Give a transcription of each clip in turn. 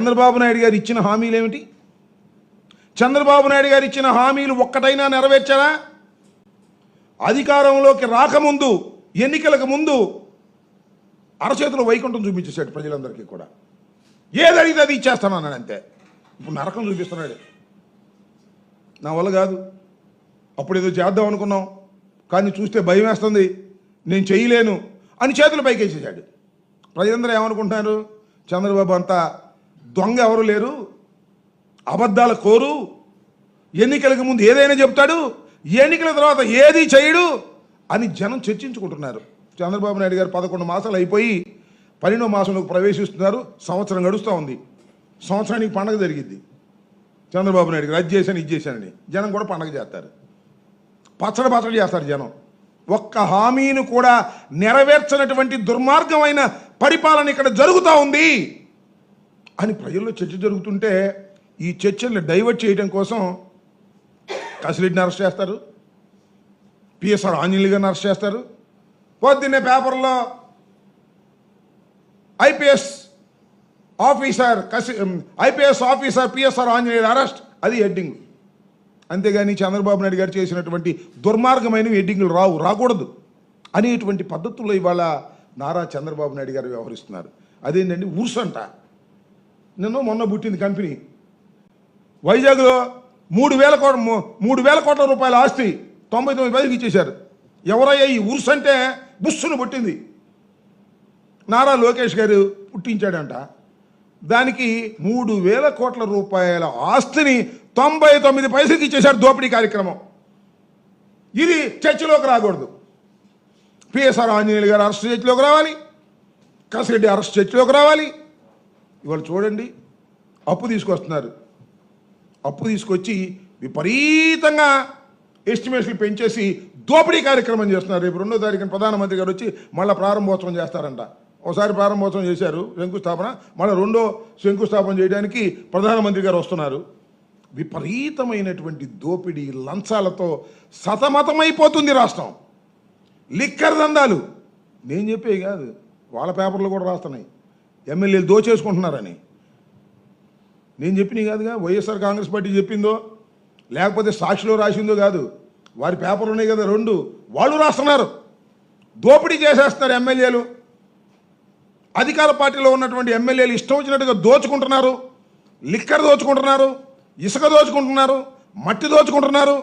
చంద్రబాబు నాయుడు గారు ఇచ్చిన హామీలు ఏమిటి? చంద్రబాబు నాయుడు గారు ఇచ్చిన హామీలు ఒక్కటైనా నెరవేర్చారా? అధికారంలోకి రాకముందు, ఎన్నికలకు ముందు అరచేతిలో వైకుంఠం చూపించేశాడు ప్రజలందరికీ కూడా. ఏదడిగితే అది ఇచ్చేస్తానన్నాడు అంతే. ఇప్పుడు నరకం చూపిస్తున్నాడు. నా వల్ల కాదు, అప్పుడు ఏదో చేద్దాం అనుకున్నాం కానీ చూస్తే భయం వేస్తుంది, నేను చేయలేను అని చేతులు పైకేసేసాడు. ప్రజలందరూ ఏమనుకుంటున్నారు? చంద్రబాబు అంతా దొంగ, ఎవరు లేరు, అబద్ధాల కోరు, ఎన్నికలకు ముందు ఏదైనా చెప్తాడు, ఎన్నికల తర్వాత ఏది చేయడు అని జనం చర్చించుకుంటున్నారు. చంద్రబాబు నాయుడు గారు 11 మాసాలు అయిపోయి 12వ మాసంలోకి ప్రవేశిస్తున్నారు. సంవత్సరం గడుస్తూ ఉంది. సంవత్సరానికి పండగ జరిగిద్ది. చంద్రబాబు నాయుడు గారు అది చేశాను ఇది చేశానని జనం కూడా పండగ చేస్తారు, పచ్చడి చేస్తారు జనం. ఒక్క హామీని కూడా నెరవేర్చనటువంటి దుర్మార్గమైన పరిపాలన ఇక్కడ జరుగుతూ ఉంది అని ప్రజల్లో చర్చ జరుగుతుంటే, ఈ చర్చల్ని డైవర్ట్ చేయడం కోసం కసిరెడ్డిని అరెస్ట్ చేస్తారు, పిఎస్ఆర్ ఆంజనేయులు గారిని అరెస్ట్ చేస్తారు. పొద్దున్నే పేపర్లో IPS officer PSR Anjaneyulu arrest, అది హెడ్డింగ్. అంతేగాని చంద్రబాబు నాయుడు గారు చేసినటువంటి దుర్మార్గమైన హెడ్డింగ్లు రాకూడదు అనేటువంటి పద్ధతుల్లో ఇవాళ నారా చంద్రబాబు నాయుడు గారు వ్యవహరిస్తున్నారు. అదేంటండి, ఉర్సంట. మొన్న పుట్టింది కంపెనీ వైజాగ్లో 3,000 కోట్ల రూపాయల ఆస్తి 99 పైసలకి ఇచ్చేశారు. ఎవరయ్యా ఈ ఉర్స్ అంటే బుస్సును పుట్టింది. నారా లోకేష్ గారు పుట్టించాడంట. దానికి 3,000 కోట్ల రూపాయల ఆస్తిని 99 పైసలకి ఇచ్చేశారు. దోపిడీ కార్యక్రమం. ఇది చర్చలోకి రాకూడదు. పిఎస్ఆర్ ఆంజనేయులు గారు అరెస్ట్ చర్చలోకి రావాలి, కసిరెడ్డి అరెస్ట్ చర్చలోకి రావాలి. ఇవాళ చూడండి, అప్పు తీసుకొస్తున్నారు. అప్పు తీసుకొచ్చి విపరీతంగా ఎస్టిమేషన్లు పెంచేసి దోపిడీ కార్యక్రమం చేస్తున్నారు. రేపు 2వ తారీఖున ప్రధానమంత్రి గారు వచ్చి మళ్ళీ ప్రారంభోత్సవం చేస్తారంట. ఒకసారి ప్రారంభోత్సవం చేశారు, శంకుస్థాపన. మళ్ళీ 2వ శంకుస్థాపన చేయడానికి ప్రధానమంత్రి గారు వస్తున్నారు. విపరీతమైనటువంటి దోపిడీ లంచాలతో సతమతమైపోతుంది రాష్ట్రం. లిక్కర్ దందాలు నేను చెప్పే కాదు, వాళ్ళ పేపర్లు కూడా రాస్తున్నాయి. ఎమ్మెల్యేలు దోచేసుకుంటున్నారని నేను చెప్పినవి కాదుగా, వైఎస్ఆర్ కాంగ్రెస్ పార్టీ చెప్పిందో లేకపోతే సాక్షిలో రాసిందో కాదు, వారి పేపర్లు ఉన్నాయి కదా 2, వాళ్ళు రాస్తున్నారు. దోపిడీ చేసేస్తున్నారు ఎమ్మెల్యేలు. అధికార పార్టీలో ఉన్నటువంటి ఎమ్మెల్యేలు ఇష్టం వచ్చినట్టుగా దోచుకుంటున్నారు. లిక్కర్ దోచుకుంటున్నారు, ఇసుక దోచుకుంటున్నారు, మట్టి దోచుకుంటున్నారు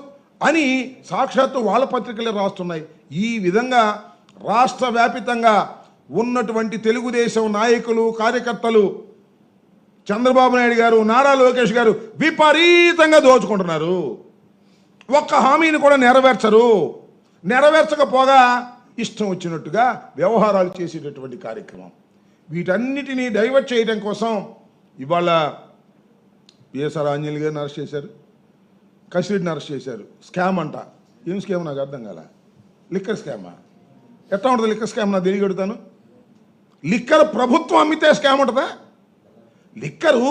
అని సాక్షాత్తు వాళ్ళ పత్రికలే రాస్తున్నాయి. ఈ విధంగా రాష్ట్ర వ్యాపితంగా ఉన్నటువంటి తెలుగుదేశం నాయకులు, కార్యకర్తలు, చంద్రబాబు నాయుడు గారు, నారా లోకేష్ గారు విపరీతంగా దోచుకుంటున్నారు. ఒక్క హామీని కూడా నెరవేర్చరు. నెరవేర్చకపోగా ఇష్టం వచ్చినట్టుగా వ్యవహారాలు చేసేటటువంటి కార్యక్రమం. వీటన్నిటినీ డైవర్ట్ చేయడం కోసం ఇవాళ పిఎస్ఆర్ ఆంజనేయులు గారిని అరెస్ట్ చేశారు, కసిరెడ్డిని అరెస్ట్ చేశారు. స్కామ్ అంట. ఏం స్కామ్ నాకు అర్థం కాల. లిక్కర్ స్కామా? ఎట్లా ఉంటుంది లిక్కర్ స్కామ్? నాకు తెలియగడుగుతాను. లిక్కర్ ప్రభుత్వం అమ్మితే స్కామ్ ఉంటుందా? లిక్కరు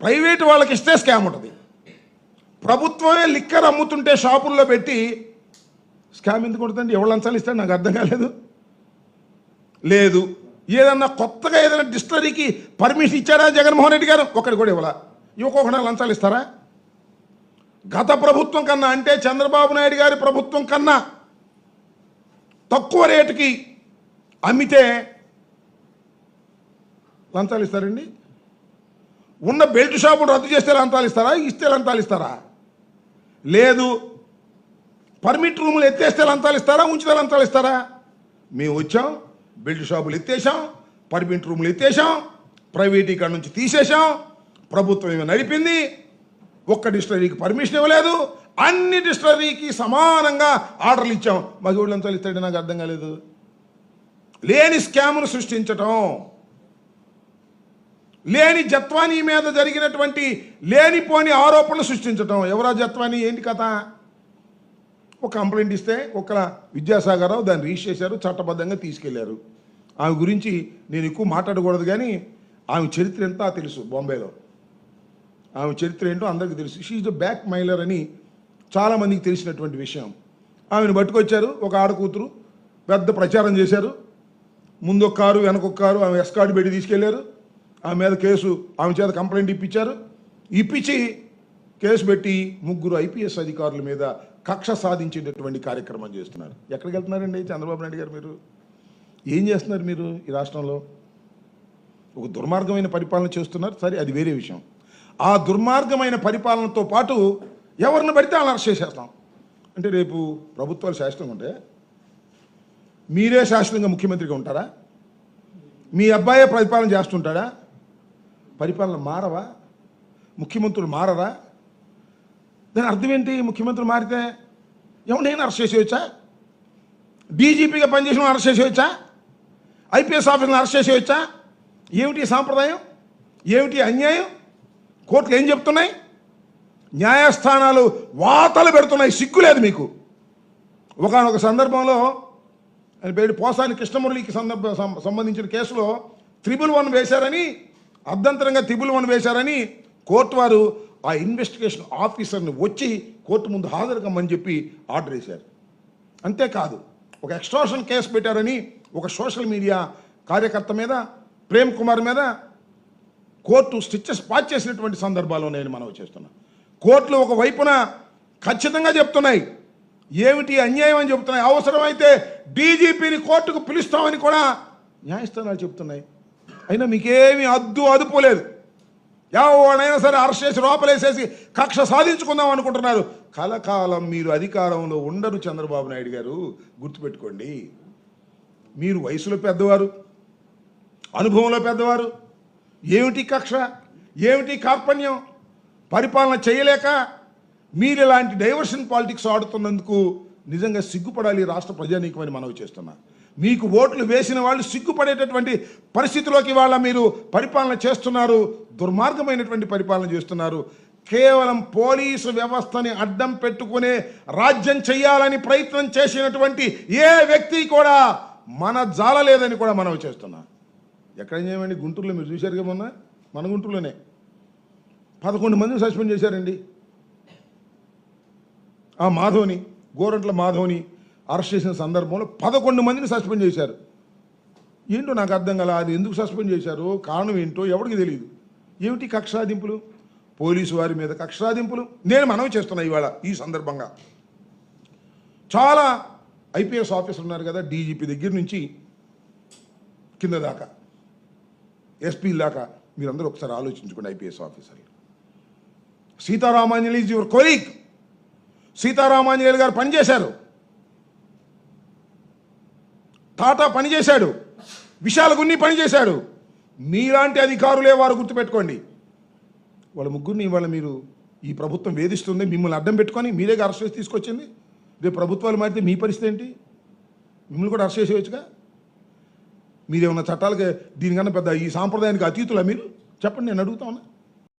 ప్రైవేటు వాళ్ళకి ఇస్తే స్కామ్ ఉంటుంది. ప్రభుత్వమే లిక్కర్ అమ్ముతుంటే షాపుల్లో పెట్టి స్కామ్ ఎందుకు ఉంటుందండి? ఎవరు లంచాలు ఇస్తాడు? నాకు అర్థం కాలేదు. లేదు, ఏదన్నా కొత్తగా ఏదైనా డిస్టరీకి పర్మిషన్ ఇచ్చారా జగన్మోహన్ రెడ్డి గారు? ఒక్కడి కూడా ఇవ్వకుండా లంచాలు ఇస్తారా? గత ప్రభుత్వం కన్నా, అంటే చంద్రబాబు నాయుడు గారి ప్రభుత్వం కన్నా తక్కువ రేటుకి అమ్మితే లంచాలు ఇస్తారండి? ఉన్న బెల్ట్ షాపులు రద్దు చేస్తే లంచాలు ఇస్తారా? ఇస్తే లంచాలు ఇస్తారా? లేదు, పర్మిట్ రూములు ఎత్తేస్తే లంచాలు ఇస్తారా? ఉంచితే లంచాలు ఇస్తారా? మేము వచ్చాం, బెల్ట్ షాపులు ఎత్తేసాం, పర్మిట్ రూములు ఎత్తేసాం, ప్రైవేట్ ఇక్కడ నుంచి తీసేసాం, ప్రభుత్వం ఏమో నడిపింది, ఒక్క డిస్టరీకి పర్మిషన్ ఇవ్వలేదు, అన్ని డిస్టరీకి సమానంగా ఆర్డర్లు ఇచ్చాం. మాకు ఎవరు లంచాలు ఇస్తాడు? నాకు అర్థం కాలేదు. లేని స్కామ్ను సృష్టించటం, లేని జత్వానీ మీద జరిగినటువంటి లేనిపోని ఆరోపణలు సృష్టించటం. ఎవరా జత్వానీ? ఏంటి కథ? ఒక కంప్లైంట్ ఇస్తే ఒక విద్యాసాగరరావు దాన్ని రిజిస్టర్ చేశారు, చట్టబద్ధంగా తీసుకెళ్లారు. ఆమె గురించి నేను ఎక్కువ మాట్లాడకూడదు, కానీ ఆమె చరిత్ర ఎంత తెలుసు. బాంబేలో ఆమె చరిత్ర ఏంటో అందరికీ తెలుసు. షీ ఈజ్ ద బ్యాక్ మైలర్ అని చాలామందికి తెలిసినటువంటి విషయం. ఆమెను పట్టుకొచ్చారు, ఒక ఆడకూతురు, పెద్ద ప్రచారం చేశారు. ముందొక కారు, వెనకొక కారు, ఆమె ఎస్కార్ట్ పెట్టి తీసుకెళ్లారు. ఆమె మీద కేసు, ఆమె చేత కంప్లైంట్ ఇప్పించి కేసు పెట్టి 3 ఐపీఎస్ అధికారుల మీద కక్ష సాధించేటటువంటి కార్యక్రమం చేస్తున్నారు. ఎక్కడికి వెళ్తున్నారండి చంద్రబాబు నాయుడు గారు? మీరు ఏం చేస్తున్నారు? మీరు ఈ రాష్ట్రంలో ఒక దుర్మార్గమైన పరిపాలన చేస్తున్నారు. సరే, అది వేరే విషయం. ఆ దుర్మార్గమైన పరిపాలనతో పాటు ఎవరిని పడితే వాళ్ళని అరెస్ట్ చేసేస్తాం అంటే రేపు ప్రభుత్వాలు శాశ్వతంగా ఉంటే మీరే శాశ్వతంగా ముఖ్యమంత్రిగా ఉంటారా? మీ అబ్బాయే పరిపాలన చేస్తుంటాడా? పరిపాలన మారవా? ముఖ్యమంత్రులు మారరా? దాని అర్థం ఏంటి? ముఖ్యమంత్రులు మారితే ఎవరినైనా అరెస్ట్ చేసేయచ్చా? డీజీపీగా పనిచేసిన అరెస్ట్ చేసేయచ్చా? ఐపీఎస్ ఆఫీసర్ని అరెస్ట్ చేసేయచ్చా? ఏమిటి సాంప్రదాయం? ఏమిటి అన్యాయం? కోర్టులు ఏం చెప్తున్నాయి? న్యాయస్థానాలు వాతలు పెడుతున్నాయి. సిగ్గులేదు మీకు? ఒకానొక సందర్భంలో ఆయన పేరు పోసాని కృష్ణమురళికి సంబంధించిన కేసులో 311 వేశారని, అర్ధంతరంగా 311 వేశారని కోర్టు వారు ఆ ఇన్వెస్టిగేషన్ ఆఫీసర్ని వచ్చి కోర్టు ముందు హాజరు కమ్మని చెప్పి ఆర్డర్ వేశారు. అంతేకాదు, ఒక ఎక్స్ట్రాషన్ కేసు పెట్టారని ఒక సోషల్ మీడియా కార్యకర్త మీద, ప్రేమ్ కుమార్ మీద కోర్టు స్టిచెస్ పాస్ చేసినటువంటి సందర్భాలు నేను మనవి చేస్తున్నా. కోర్టులు ఒక వైపున ఖచ్చితంగా చెప్తున్నాయి ఏమిటి అన్యాయం అని చెప్తున్నాయి. అవసరమైతే డీజీపీని కోర్టుకు పిలుస్తామని కూడా న్యాయస్థానాలు చెప్తున్నాయి. అయినా మీకేమీ అదుపోలేదు. ఎవరైనా సరే అరెస్ట్ చేసి లోపలేసేసి కక్ష సాధించుకుందాం అనుకుంటున్నారు. కలకాలం మీరు అధికారంలో ఉండరు చంద్రబాబు నాయుడు గారు, గుర్తుపెట్టుకోండి. మీరు వయసులో పెద్దవారు, అనుభవంలో పెద్దవారు. ఏమిటి కక్ష? ఏమిటి కార్పణ్యం? పరిపాలన చేయలేక మీరు ఇలాంటి డైవర్షన్ పాలిటిక్స్ ఆడుతున్నందుకు నిజంగా సిగ్గుపడాలి రాష్ట్ర ప్రజానీకమని మనవి చేస్తున్నా. మీకు ఓట్లు వేసిన వాళ్ళు సిగ్గుపడేటటువంటి పరిస్థితిలోకి వాళ్ళ మీరు పరిపాలన చేస్తున్నారు. దుర్మార్గమైనటువంటి పరిపాలన చేస్తున్నారు. కేవలం పోలీసు వ్యవస్థని అడ్డం పెట్టుకునే రాజ్యం చేయాలని ప్రయత్నం చేసినటువంటి ఏ వ్యక్తి కూడా మన జాలలేదని కూడా మనవి చేస్తున్నా. ఎక్కడ చేయమండి? గుంటూరులో మీరు చూశారుగా మొన్న, మన గుంటూరులోనే 11 మందిని సస్పెండ్ చేశారండి. ఆ మాధవ్ని, గోరంట్ల మాధవ్ని అరెస్ట్ చేసిన సందర్భంలో 11 మందిని సస్పెండ్ చేశారు. ఏంటో నాకు అర్థం కాల. అది ఎందుకు సస్పెండ్ చేశారో, కారణం ఏంటో ఎవరికి తెలియదు. ఏమిటి కక్షాదింపులు? పోలీసు వారి మీద కక్షాదింపులు నేను మనవి చేస్తున్నా. ఇవాళ ఈ సందర్భంగా చాలా ఐపీఎస్ ఆఫీసర్లు ఉన్నారు కదా, డీజీపీ దగ్గర నుంచి కింద దాకా, ఎస్పీ దాకా. మీరందరూ ఒకసారి ఆలోచించుకోండి. ఐపీఎస్ ఆఫీసర్లు, Seetharamanjali is your colleague. Seetharamanjali గారు పనిచేశారు, టాటా పనిచేశాడు, విశాల గున్ని పనిచేశాడు. మీలాంటి అధికారులే వారు, గుర్తుపెట్టుకోండి. వాళ్ళ ముగ్గురిని ఇవాళ మీరు ఈ ప్రభుత్వం వేధిస్తుంది. మిమ్మల్ని అడ్డం పెట్టుకొని మీరేగా అరెస్ట్ చేసి తీసుకొచ్చింది. రేపు ప్రభుత్వాలు మారితే మీ పరిస్థితి ఏంటి? మిమ్మల్ని కూడా అరెస్ట్ చేసేయచ్చుగా. మీరేమన్నా చట్టాలకి దీనికన్నా పెద్ద ఈ సాంప్రదాయానికి అతీతులా మీరు? చెప్పండి, నేను అడుగుతా ఉన్నా.